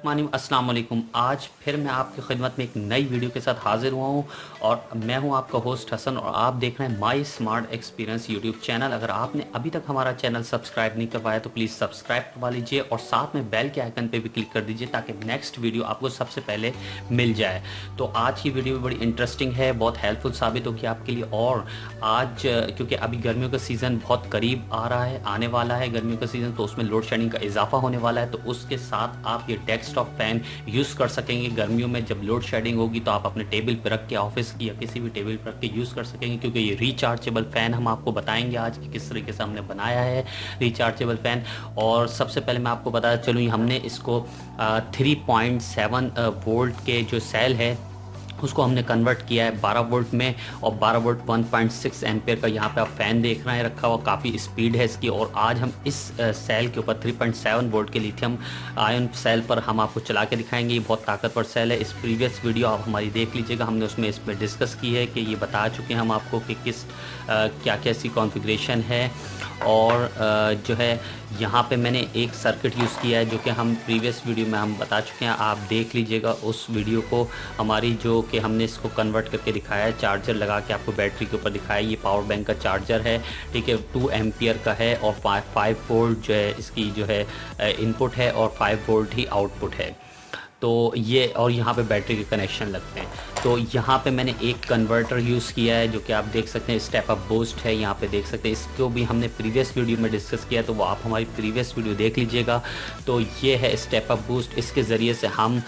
अस्सलाम वालेकुम। आज फिर मैं आपकी खिदमत में एक नई वीडियो के साथ हाजिर हुआ हूँ और मैं हूँ आपका होस्ट हसन और आप देख रहे हैं माई स्मार्ट एक्सपीरियंस यूट्यूब चैनल। अगर आपने अभी तक हमारा चैनल सब्सक्राइब नहीं करवाया तो प्लीज़ सब्सक्राइब करवा लीजिए और साथ में बेल के आइकन पे भी क्लिक कर दीजिए ताकि नेक्स्ट वीडियो आपको सबसे पहले मिल जाए। तो आज की वीडियो बड़ी इंटरेस्टिंग है, बहुत हेल्पफुल साबित होगी आपके लिए। और आज क्योंकि अभी गर्मियों का सीज़न बहुत करीब आ रहा है, आने वाला है गर्मियों का सीज़न, तो उसमें लोड शेडिंग का इजाफा होने वाला है। तो उसके साथ आप ये डेस्कटॉप फैन यूज़ कर सकेंगे। गर्मियों में जब लोड शेडिंग होगी तो आप अपने टेबल पर रख के, ऑफिस की या किसी भी टेबल पर रख के यूज़ कर सकेंगे, क्योंकि ये रिचार्जेबल फ़ैन हम आपको बताएंगे आज कि किस तरीके से हमने बनाया है रिचार्जेबल फ़ैन। और सबसे पहले मैं आपको बताया चलूँ, हमने इसको 3.7 वोल्ट के जो सेल है उसको हमने कन्वर्ट किया है 12 वोल्ट में, और 12 वोल्ट 1.6 एम्पेयर का यहाँ पे आप फ़ैन देख रहे हैं रखा हुआ, काफ़ी स्पीड है इसकी। और आज हम इस सेल के ऊपर 3.7 वोल्ट के लिथियम आयन सेल पर हम आपको चला के दिखाएंगे। ये बहुत ताकतवर सेल है। इस प्रीवियस वीडियो आप हमारी देख लीजिएगा, हमने उसमें इसमें डिस्कस की है कि ये बता चुके हैं हम आपको कि किस क्या क्या इसकी कॉन्फ़िगरेशन है। और जो है यहाँ पे मैंने एक सर्किट यूज़ किया है जो कि हम प्रीवियस वीडियो में हम बता चुके हैं, आप देख लीजिएगा उस वीडियो को हमारी, जो कि हमने इसको कन्वर्ट करके दिखाया है, चार्जर लगा के आपको बैटरी के ऊपर दिखाया। ये पावर बैंक का चार्जर है, ठीक है, 2 एम्पियर का है और 5 वोल्ट जो है इसकी जो है इनपुट है और 5 वोल्ट ही आउटपुट है। तो ये, और यहाँ पे बैटरी के कनेक्शन लगते हैं। तो यहाँ पे मैंने एक कन्वर्टर यूज़ किया है जो कि आप देख सकते हैं, स्टेप अप बूस्ट है, यहाँ पे देख सकते हैं। इसको भी हमने प्रीवियस वीडियो में डिस्कस किया है, तो वो आप हमारी प्रीवियस वीडियो देख लीजिएगा। तो ये है स्टेप अप बूस्ट, इसके ज़रिए से हम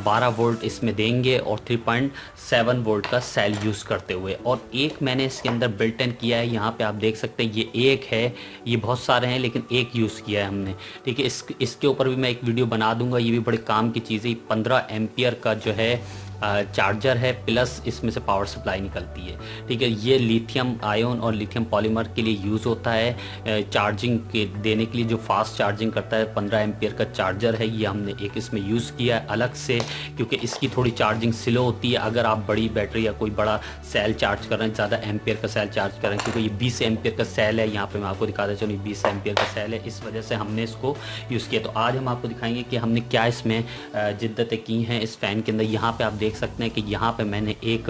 12 वोल्ट इसमें देंगे और 3.7 वोल्ट का सेल यूज़ करते हुए। और एक मैंने इसके अंदर बिल्ट इन किया है, यहाँ पर आप देख सकते हैं, ये एक है, ये बहुत सारे हैं लेकिन एक यूज़ किया है हमने, ठीक है। इसके ऊपर भी मैं एक वीडियो बना दूँगा, ये भी बड़े काम की चीज़ है। 15 एम्पियर का जो है चार्जर है, प्लस इसमें से पावर सप्लाई निकलती है, ठीक है। ये लिथियम आयन और लिथियम पॉलीमर के लिए यूज़ होता है, चार्जिंग के देने के लिए, जो फास्ट चार्जिंग करता है। 15 एम्पियर का चार्जर है, ये हमने एक इसमें यूज़ किया है अलग से, क्योंकि इसकी थोड़ी चार्जिंग स्लो होती है अगर आप बड़ी बैटरी या कोई बड़ा सेल चार्ज कर रहे हैं, ज़्यादा एम्पियर का सेल चार्ज कर रहे हैं, क्योंकि ये 20 एम्पियर का सेल है। यहाँ पर मैं आपको दिखाता चलूँ, 20 एम्पियर का सेल है, इस वजह से हमने इसको यूज़ किया। तो आज हम आपको दिखाएंगे कि हमने क्या इसमें जिद्दतें की हैं इस फ़ैन के अंदर। यहाँ पर आप देख सकते हैं कि यहाँ पे मैंने एक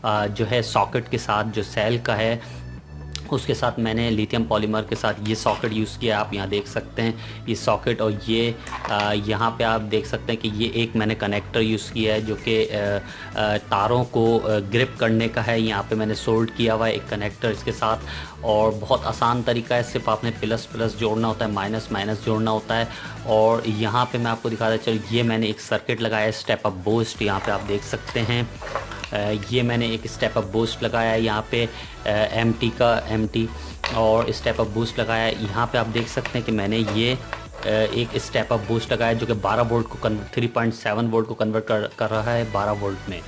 जो है सॉकेट के साथ, जो सेल का है उसके साथ मैंने लिथियम पॉलीमर के साथ ये सॉकेट यूज़ किया। आप यहाँ देख सकते हैं ये सॉकेट, और ये यहाँ पे आप देख सकते हैं कि ये एक मैंने कनेक्टर यूज़ किया है जो कि तारों को ग्रिप करने का है। यहाँ पे मैंने सोल्ड किया हुआ है एक कनेक्टर इसके साथ, और बहुत आसान तरीका है, सिर्फ आपने प्लस प्लस जोड़ना होता है, माइनस माइनस जोड़ना होता है। और यहाँ पे मैं आपको दिखाता चलो, ये मैंने एक सर्किट लगाया है स्टेप अप बूस्ट, यहाँ पे आप देख सकते हैं। ये मैंने एक स्टेप अप बूस्ट लगाया है यहाँ पे, एमटी और स्टेप अप बूस्ट लगाया है। यहाँ पे आप देख सकते हैं कि मैंने ये एक स्टेप अप बूस्ट लगाया है जो कि 12 वोल्ट को 3.7 वोल्ट को कन्वर्ट कर रहा है 12 वोल्ट में,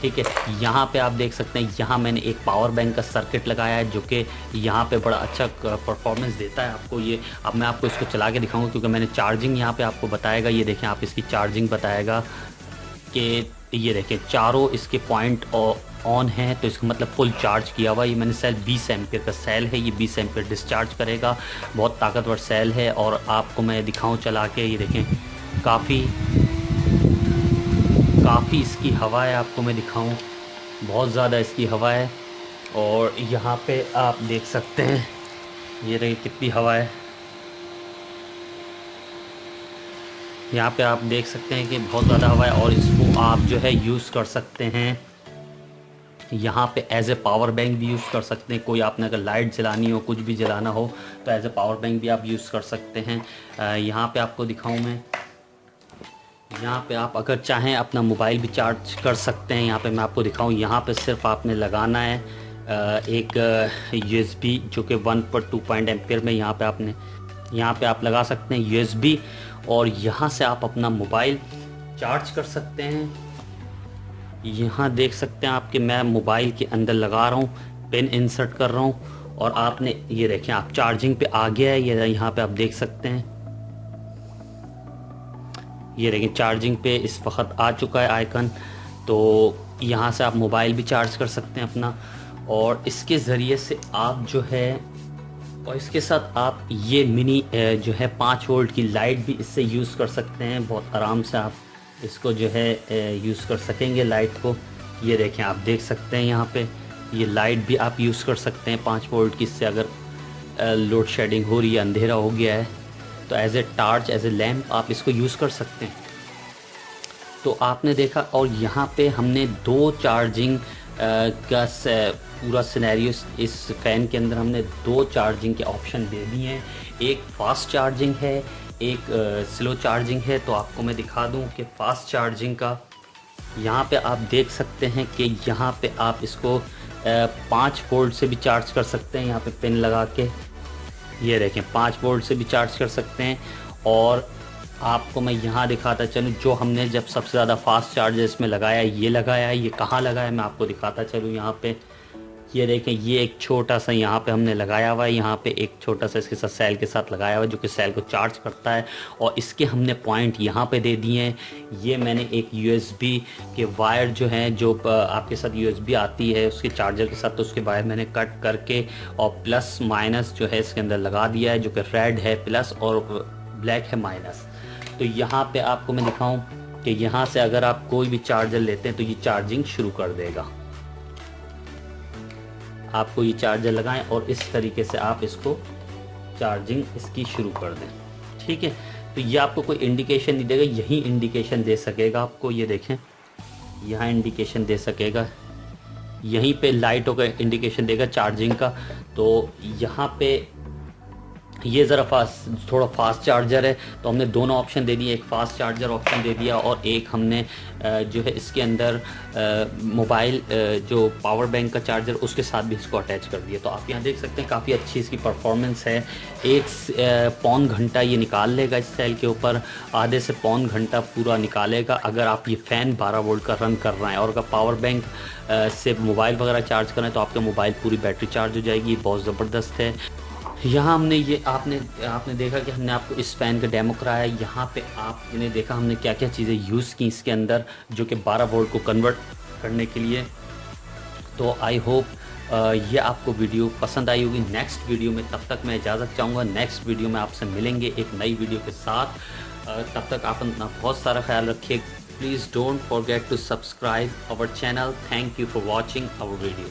ठीक है। यहाँ पे आप देख सकते हैं, यहाँ मैंने एक पावर बैंक का सर्किट लगाया है जो कि यहाँ पे बड़ा अच्छा परफॉर्मेंस देता है आपको। ये अब मैं आपको इसको चला के दिखाऊंगा, क्योंकि मैंने चार्जिंग यहाँ पे आपको बताएगा। ये देखें, आप इसकी चार्जिंग बताएगा कि ये देखें चारों इसके पॉइंट ऑन है, तो इसका मतलब फुल चार्ज किया हुआ। ये मैंने सेल 20 एम्पियर का सेल है, ये 20 एम्पियर डिस्चार्ज करेगा, बहुत ताकतवर सेल है। और आपको मैं दिखाऊं चला के, ये देखें काफ़ी इसकी हवा है, आपको मैं दिखाऊं, बहुत ज़्यादा इसकी हवा है। और यहाँ पे आप देख सकते हैं, ये देखिए कितनी हवा है, यहाँ पे आप देख सकते हैं कि बहुत ज़्यादा हवा है। और इसको आप जो है यूज़ कर सकते हैं यहाँ पे एज ए पावर बैंक भी यूज़ कर सकते हैं। कोई आपने अगर लाइट जलानी हो, कुछ भी जलाना हो, तो एज ए पावर बैंक भी आप यूज़ कर सकते हैं। यहाँ पे आपको दिखाऊं मैं, यहाँ पे आप अगर चाहें अपना मोबाइल भी चार्ज कर सकते हैं। यहाँ पे मैं आपको दिखाऊं, यहाँ पे सिर्फ आपने लगाना है एक USB जो कि 1.2 एम्पियर में, यहाँ पे आप लगा सकते हैं USB, और यहाँ से आप अपना मोबाइल चार्ज कर सकते हैं। यहाँ देख सकते हैं आपके, मैं मोबाइल के अंदर लगा रहा हूँ, पिन इंसर्ट कर रहा हूँ, और आपने ये देखें आप चार्जिंग पे आ गया है। ये यहाँ पे आप देख सकते हैं, ये देखें चार्जिंग पे इस वक्त आ चुका है आइकन। तो यहाँ से आप मोबाइल भी चार्ज कर सकते हैं अपना, और इसके ज़रिए से आप जो है, और इसके साथ आप ये मिनी जो है 5 वोल्ट की लाइट भी इससे यूज़ कर सकते हैं। बहुत आराम से आप इसको जो है यूज़ कर सकेंगे लाइट को। ये देखें, आप देख सकते हैं यहाँ पे ये लाइट भी आप यूज़ कर सकते हैं 5 वोल्ट की। इससे अगर लोड शेडिंग हो रही है, अंधेरा हो गया है, तो as a torch, as a lamp आप इसको यूज़ कर सकते हैं। तो आपने देखा, और यहाँ पे हमने 2 चार्जिंग का पूरा सिनेरियो इस फ़ैन के अंदर हमने 2 चार्जिंग के ऑप्शन दे दिए हैं। एक फास्ट चार्जिंग है, एक स्लो चार्जिंग है। तो आपको मैं दिखा दूँ कि फास्ट चार्जिंग का यहाँ पे आप देख सकते हैं कि यहाँ पे आप इसको 5 वोल्ट से भी चार्ज कर सकते हैं। यहाँ पे पिन लगा के ये देखें, 5 वोल्ट से भी चार्ज कर सकते हैं। और आपको मैं यहाँ दिखाता चलूँ, जो हमने जब सबसे ज़्यादा फास्ट चार्जर इसमें लगाया, ये लगाया है, ये कहाँ लगाया है मैं आपको दिखाता चलूँ। यहाँ पे ये देखें, ये एक छोटा सा यहाँ पे हमने लगाया हुआ है। यहाँ पे एक छोटा सा इसके साथ सेल के साथ लगाया हुआ है, जो कि सेल को चार्ज करता है। और इसके हमने पॉइंट यहाँ पे दे दिए हैं। ये मैंने एक USB के वायर जो हैं, जो आपके साथ USB आती है उसके चार्जर के साथ, तो उसके वायर मैंने कट करके और प्लस माइनस जो है इसके अंदर लगा दिया है, जो कि रेड है प्लस और ब्लैक है माइनस। तो यहाँ पे आपको मैं दिखाऊं कि यहाँ से अगर आप कोई भी चार्जर लेते हैं तो ये चार्जिंग शुरू कर देगा। आपको ये चार्जर लगाएं और इस तरीके से आप इसको चार्जिंग इसकी शुरू कर दें, ठीक है। तो ये आपको कोई इंडिकेशन नहीं देगा, यही इंडिकेशन दे सकेगा आपको। ये देखें, यहाँ इंडिकेशन दे सकेगा, यहीं पे लाइटों का इंडिकेशन देगा चार्जिंग का। तो यहाँ पे ये ज़रा थोड़ा फास्ट चार्जर है, तो हमने दोनों ऑप्शन दे दिए। एक फास्ट चार्जर ऑप्शन दे दिया और एक हमने जो है इसके अंदर मोबाइल जो पावर बैंक का चार्जर, उसके साथ भी इसको अटैच कर दिया। तो आप यहाँ देख सकते हैं काफ़ी अच्छी इसकी परफॉर्मेंस है। 1 घंटा ये निकाल लेगा इस सेल के ऊपर, आधे से 1 घंटा पूरा निकालेगा अगर आप ये फ़ैन 12 वोल्ट का रन कर रहे हैं। और अगर पावर बैंक से मोबाइल वगैरह चार्ज करें तो आपका मोबाइल पूरी बैटरी चार्ज हो जाएगी। बहुत ज़बरदस्त है। यहाँ हमने ये आपने देखा कि हमने आपको इस फ़ैन का डेमो कराया। यहाँ पे आपने देखा हमने क्या क्या चीज़ें यूज़ की इसके अंदर, जो कि 12 वोल्ट को कन्वर्ट करने के लिए। तो आई होप ये आपको वीडियो पसंद आई होगी। नेक्स्ट वीडियो में, तब तक मैं इजाज़त चाहूँगा, नेक्स्ट वीडियो में आपसे मिलेंगे एक नई वीडियो के साथ। तब तक आप अपना बहुत सारा ख्याल रखिए। Please don't forget to subscribe our channel. Thank you for watching our video.